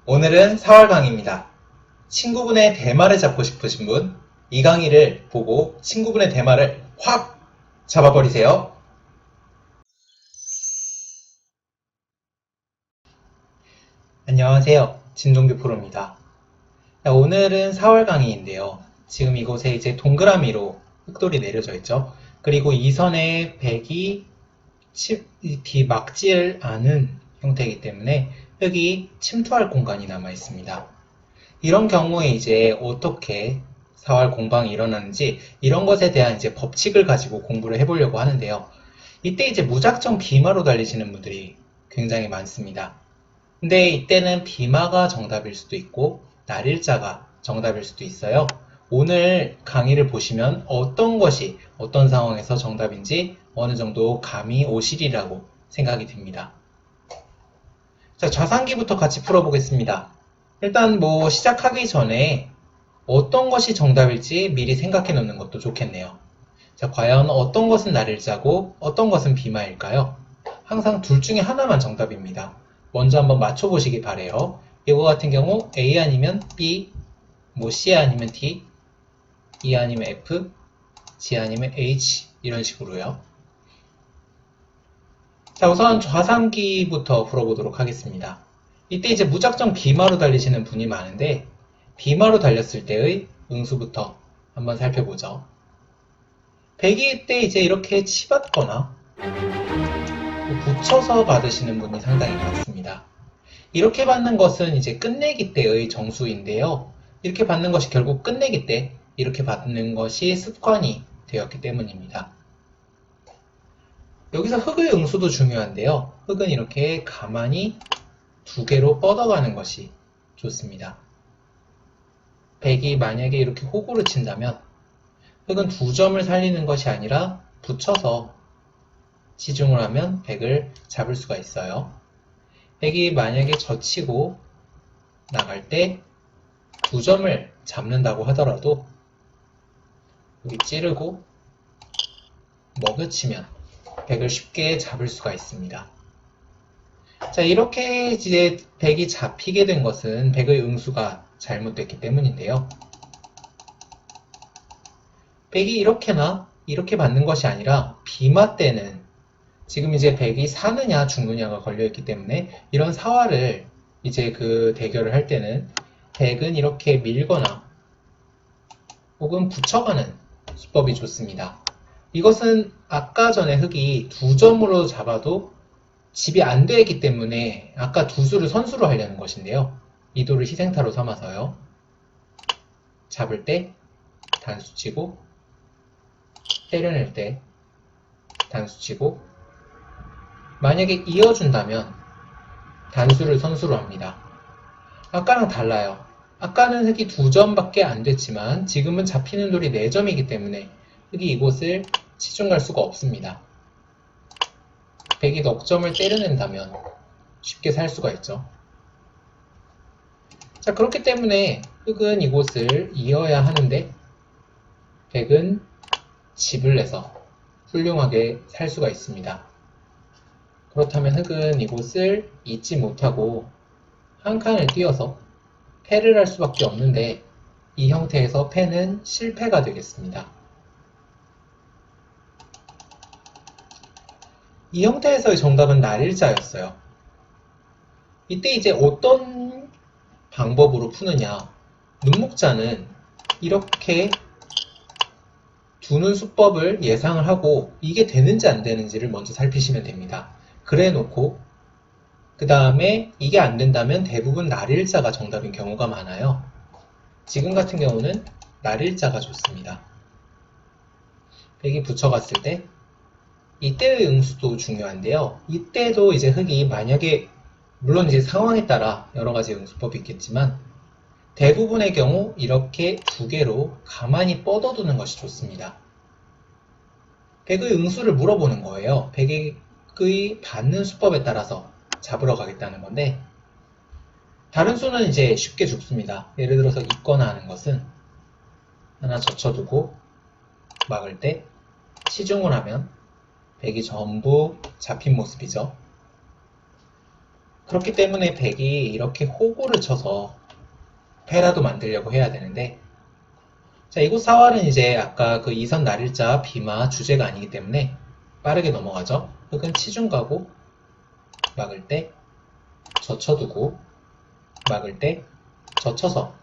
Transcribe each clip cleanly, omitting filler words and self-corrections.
오늘은 4월 강의입니다. 친구분의 대마를 잡고 싶으신 분, 이 강의를 보고 친구분의 대마를 확 잡아버리세요. 안녕하세요. 진동규 프로입니다. 오늘은 4월 강의인데요. 지금 이곳에 이제 동그라미로 흙돌이 내려져 있죠. 그리고 이 선에 백이 막지를 않은 형태이기 때문에 흙이 침투할 공간이 남아 있습니다. 이런 경우에 이제 어떻게 사활 공방이 일어나는지 이런 것에 대한 이제 법칙을 가지고 공부를 해보려고 하는데요. 이때 이제 무작정 비마로 달리시는 분들이 굉장히 많습니다. 근데 이때는 비마가 정답일 수도 있고 날일자가 정답일 수도 있어요. 오늘 강의를 보시면 어떤 것이 어떤 상황에서 정답인지 어느 정도 감이 오시리라고 생각이 듭니다. 자, 좌상기부터 같이 풀어보겠습니다. 일단 시작하기 전에 어떤 것이 정답일지 미리 생각해 놓는 것도 좋겠네요. 자, 과연 어떤 것은 날일자고 어떤 것은 비마일까요? 항상 둘 중에 하나만 정답입니다. 먼저 한번 맞춰보시기 바래요. 이거 같은 경우 A 아니면 B, C 아니면 D, E 아니면 F, G 아니면 H 이런 식으로요. 자, 우선 좌상기부터 풀어보도록 하겠습니다. 이때 이제 무작정 비마로 달리시는 분이 많은데 비마로 달렸을 때의 응수부터 한번 살펴보죠. 배기 때 이제 이렇게 치받거나 붙여서 받으시는 분이 상당히 많습니다. 이렇게 받는 것은 이제 끝내기 때의 정수인데요. 이렇게 받는 것이 결국 끝내기 때 이렇게 받는 것이 습관이 되었기 때문입니다. 여기서 흙의 응수도 중요한데요. 흙은 이렇게 가만히 두 개로 뻗어가는 것이 좋습니다. 백이 만약에 이렇게 호구를 친다면 흙은 두 점을 살리는 것이 아니라 붙여서 치중을 하면 백을 잡을 수가 있어요. 백이 만약에 젖히고 나갈 때 두 점을 잡는다고 하더라도 여기 찌르고 먹여치면 백을 쉽게 잡을 수가 있습니다. 자, 이렇게 이제 백이 잡히게 된 것은 백의 응수가 잘못됐기 때문인데요. 백이 이렇게나 이렇게 받는 것이 아니라 비마 때는 지금 이제 백이 사느냐 죽느냐가 걸려있기 때문에 이런 사활을 이제 그 대결을 할 때는 백은 이렇게 밀거나 혹은 붙여가는 수법이 좋습니다. 이것은 아까 전에 흙이 두 점으로 잡아도 집이 안 되기 때문에 아까 두 수를 선수로 하려는 것인데요. 이도를 희생타로 삼아서요. 잡을 때 단수 치고 때려낼 때 단수 치고 만약에 이어준다면 단수를 선수로 합니다. 아까랑 달라요. 아까는 흙이 2점밖에 안 됐지만 지금은 잡히는 돌이 4점이기 때문에 흙이 이곳을 치중할 수가 없습니다. 백이 넉점을 때려낸다면 쉽게 살 수가 있죠. 자, 그렇기 때문에 흙은 이곳을 이어야 하는데 백은 집을 내서 훌륭하게 살 수가 있습니다. 그렇다면 흙은 이곳을 잊지 못하고 한 칸을 띄어서 패를 할 수밖에 없는데 이 형태에서 패는 실패가 되겠습니다. 이 형태에서의 정답은 날일자였어요. 이때 이제 어떤 방법으로 푸느냐. 눈목자는 이렇게 두는 수법을 예상을 하고 이게 되는지 안 되는지를 먼저 살피시면 됩니다. 그래 놓고 그 다음에 이게 안 된다면 대부분 날일자가 정답인 경우가 많아요. 지금 같은 경우는 날일자가 좋습니다. 백이 붙여갔을 때 이때의 응수도 중요한데요. 이때도 이제 흙이 만약에 물론 이제 상황에 따라 여러 가지 응수법이 있겠지만 대부분의 경우 이렇게 두 개로 가만히 뻗어두는 것이 좋습니다. 백의 응수를 물어보는 거예요. 백의 받는 수법에 따라서 잡으러 가겠다는 건데 다른 수는 이제 쉽게 죽습니다. 예를 들어서 있거나 하는 것은 하나 젖혀두고 막을 때 치중을 하면 백이 전부 잡힌 모습이죠. 그렇기 때문에 백이 이렇게 호구를 쳐서 패라도 만들려고 해야 되는데, 자, 이곳 사활은 이제 아까 그 이선 날일자 비마 주제가 아니기 때문에 빠르게 넘어가죠. 흑은 치중 가고 막을 때 젖혀두고 막을 때 젖혀서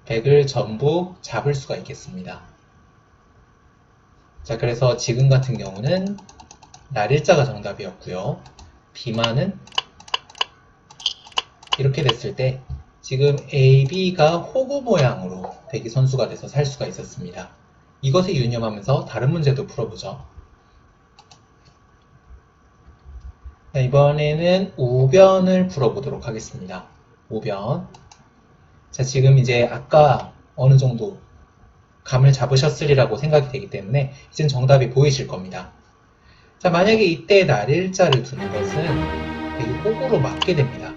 백을 전부 잡을 수가 있겠습니다. 자, 그래서 지금 같은 경우는 날일자가 정답이었고요. 비마는 이렇게 됐을 때 지금 A, B가 호구 모양으로 백이 선수가 돼서 살 수가 있었습니다. 이것에 유념하면서 다른 문제도 풀어보죠. 자, 이번에는 우변을 풀어보도록 하겠습니다. 우변. 자, 지금 이제 아까 어느 정도 감을 잡으셨으리라고 생각이 되기 때문에 이젠 정답이 보이실 겁니다. 자, 만약에 이때 날일자를 두는 것은 백이 호구로 맞게 됩니다.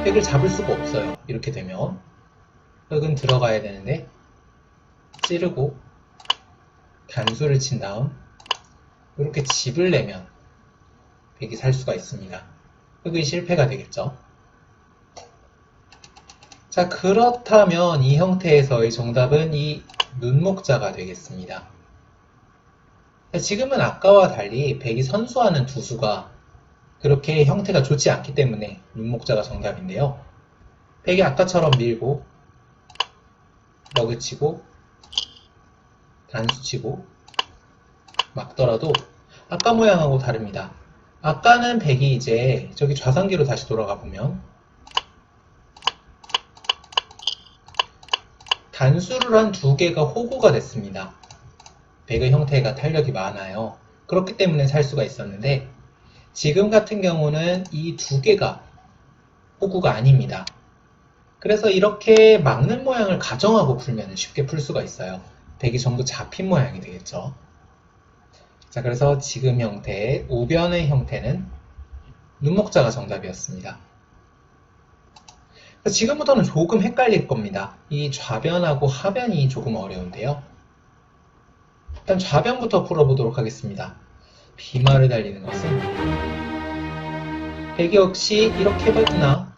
백을 잡을 수가 없어요. 이렇게 되면 흑은 들어가야 되는데 찌르고 단수를 친 다음 이렇게 집을 내면 백이 살 수가 있습니다. 흑의 실패가 되겠죠. 자, 그렇다면 이 형태에서의 정답은 이 눈목자가 되겠습니다. 자, 지금은 아까와 달리 백이 선수하는 두수가 그렇게 형태가 좋지 않기 때문에 눈목자가 정답인데요. 백이 아까처럼 밀고 너그치고 단수치고 막더라도 아까 모양하고 다릅니다. 아까는 백이 이제 저기 좌상기로 다시 돌아가 보면 단수를 한 두 개가 호구가 됐습니다. 백의 형태가 탄력이 많아요. 그렇기 때문에 살 수가 있었는데 지금 같은 경우는 이 두 개가 호구가 아닙니다. 그래서 이렇게 막는 모양을 가정하고 풀면 쉽게 풀 수가 있어요. 백이 전부 잡힌 모양이 되겠죠. 자, 그래서 지금 형태의 우변의 형태는 눈목자가 정답이었습니다. 지금부터는 조금 헷갈릴 겁니다. 이 좌변하고 하변이 조금 어려운데요. 일단 좌변부터 풀어보도록 하겠습니다. 비마를 달리는 것은 백이 역시 이렇게 받나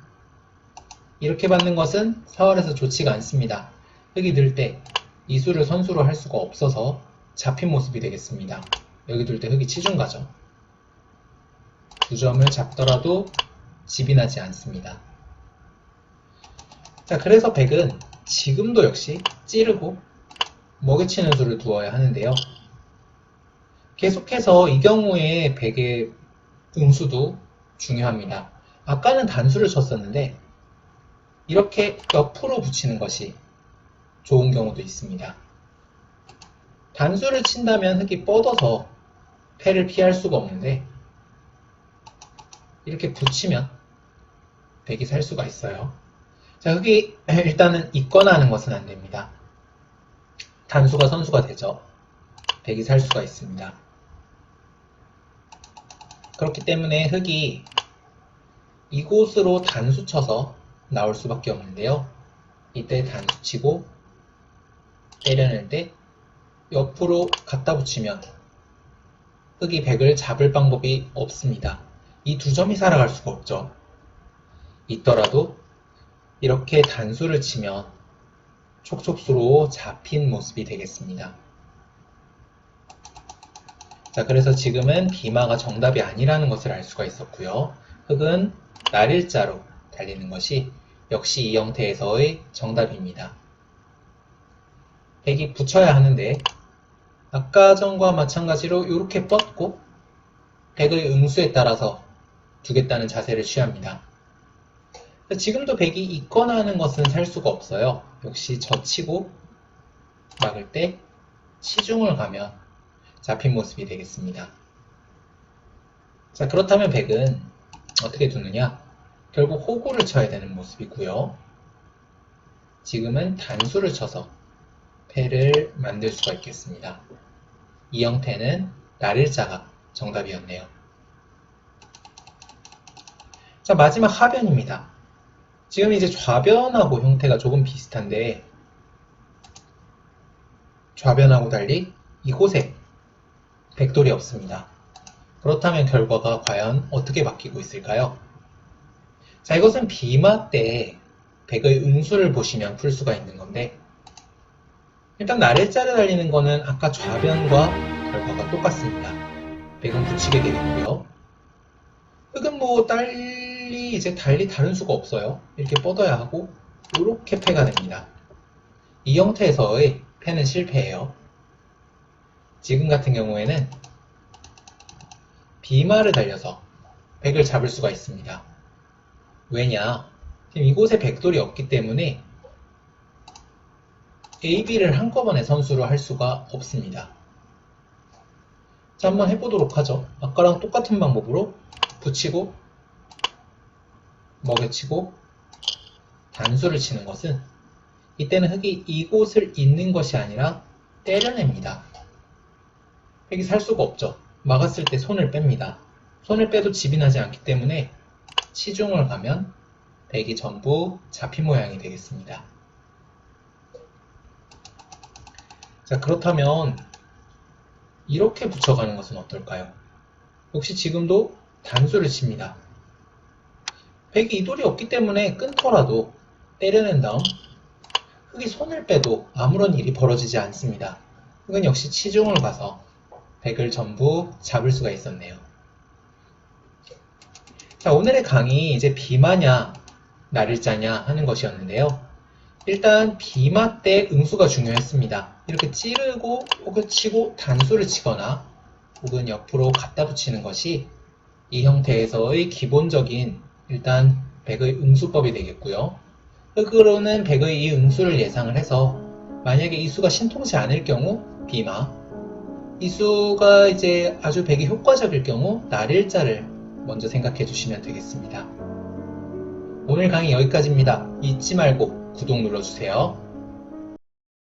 이렇게 받는 것은 사활에서 좋지가 않습니다. 흑이 들 때 이수를 선수로 할 수가 없어서 잡힌 모습이 되겠습니다. 여기 둘 때 흑이 치중 가죠. 두 점을 잡더라도 집이 나지 않습니다. 자, 그래서 백은 지금도 역시 찌르고 먹이치는 수를 두어야 하는데요. 계속해서 이 경우에 백의 응수도 중요합니다. 아까는 단수를 쳤었는데 이렇게 옆으로 붙이는 것이 좋은 경우도 있습니다. 단수를 친다면 흑이 뻗어서 패를 피할 수가 없는데 이렇게 붙이면 백이 살 수가 있어요. 자, 흑이 일단은 있거나 하는 것은 안 됩니다. 단수가 선수가 되죠. 백이 살 수가 있습니다. 그렇기 때문에 흑이 이곳으로 단수 쳐서 나올 수밖에 없는데요. 이때 단수 치고 때려낼 때 옆으로 갖다 붙이면 흑이 백을 잡을 방법이 없습니다. 이 두 점이 살아갈 수가 없죠. 있더라도 이렇게 단수를 치면 촉촉수로 잡힌 모습이 되겠습니다. 자, 그래서 지금은 비마가 정답이 아니라는 것을 알 수가 있었고요. 흑은 날일자로 달리는 것이 역시 이 형태에서의 정답입니다. 백이 붙여야 하는데 아까 전과 마찬가지로 이렇게 뻗고 백의 응수에 따라서 두겠다는 자세를 취합니다. 지금도 백이 있거나 하는 것은 살 수가 없어요. 역시 젖히고 막을 때 치중을 가면 잡힌 모습이 되겠습니다. 자, 그렇다면 백은 어떻게 두느냐? 결국 호구를 쳐야 되는 모습이고요. 지금은 단수를 쳐서 패를 만들 수가 있겠습니다. 이 형태는 날일자가 정답이었네요. 자, 마지막 하변입니다. 지금 이제 좌변하고 형태가 조금 비슷한데 좌변하고 달리 이곳에 백돌이 없습니다. 그렇다면 결과가 과연 어떻게 바뀌고 있을까요? 자, 이것은 비마 때 백의 응수를 보시면 풀 수가 있는 건데, 일단 나래자를 달리는 거는 아까 좌변과 결과가 똑같습니다. 백은 붙이게 되겠고요. 흑은 뭐 달리 다른 수가 없어요. 이렇게 뻗어야 하고 이렇게 패가 됩니다. 이 형태에서의 패는 실패예요. 지금 같은 경우에는 비마를 달려서 백을 잡을 수가 있습니다. 왜냐? 지금 이곳에 백돌이 없기 때문에 A, B를 한꺼번에 선수로 할 수가 없습니다. 자, 한번 해보도록 하죠. 아까랑 똑같은 방법으로 붙이고 먹여치고 단수를 치는 것은 이때는 흑이 이곳을 잇는 것이 아니라 때려냅니다. 흑이 살 수가 없죠. 막았을 때 손을 뺍니다. 손을 빼도 집이 나지 않기 때문에 치중을 가면 백이 전부 잡힌 모양이 되겠습니다. 자, 그렇다면 이렇게 붙여가는 것은 어떨까요? 역시 지금도 단수를 칩니다. 백이 이돌이 없기 때문에 끊더라도 때려낸 다음 흑이 손을 빼도 아무런 일이 벌어지지 않습니다. 흑은 역시 치중을 가서 백을 전부 잡을 수가 있었네요. 자, 오늘의 강의 이제 비마냐 날일자냐 하는 것이었는데요. 일단 비마 때 응수가 중요했습니다. 이렇게 찌르고 혹은 치고 단수를 치거나 혹은 옆으로 갖다 붙이는 것이 이 형태에서의 기본적인 일단 백의 응수법이 되겠고요. 흑으로는 백의 이 응수를 예상을 해서 만약에 이 수가 신통치 않을 경우 비마, 이 수가 이제 아주 백이 효과적일 경우 날일자를 먼저 생각해 주시면 되겠습니다. 오늘 강의 여기까지입니다. 잊지 말고 구독 눌러주세요.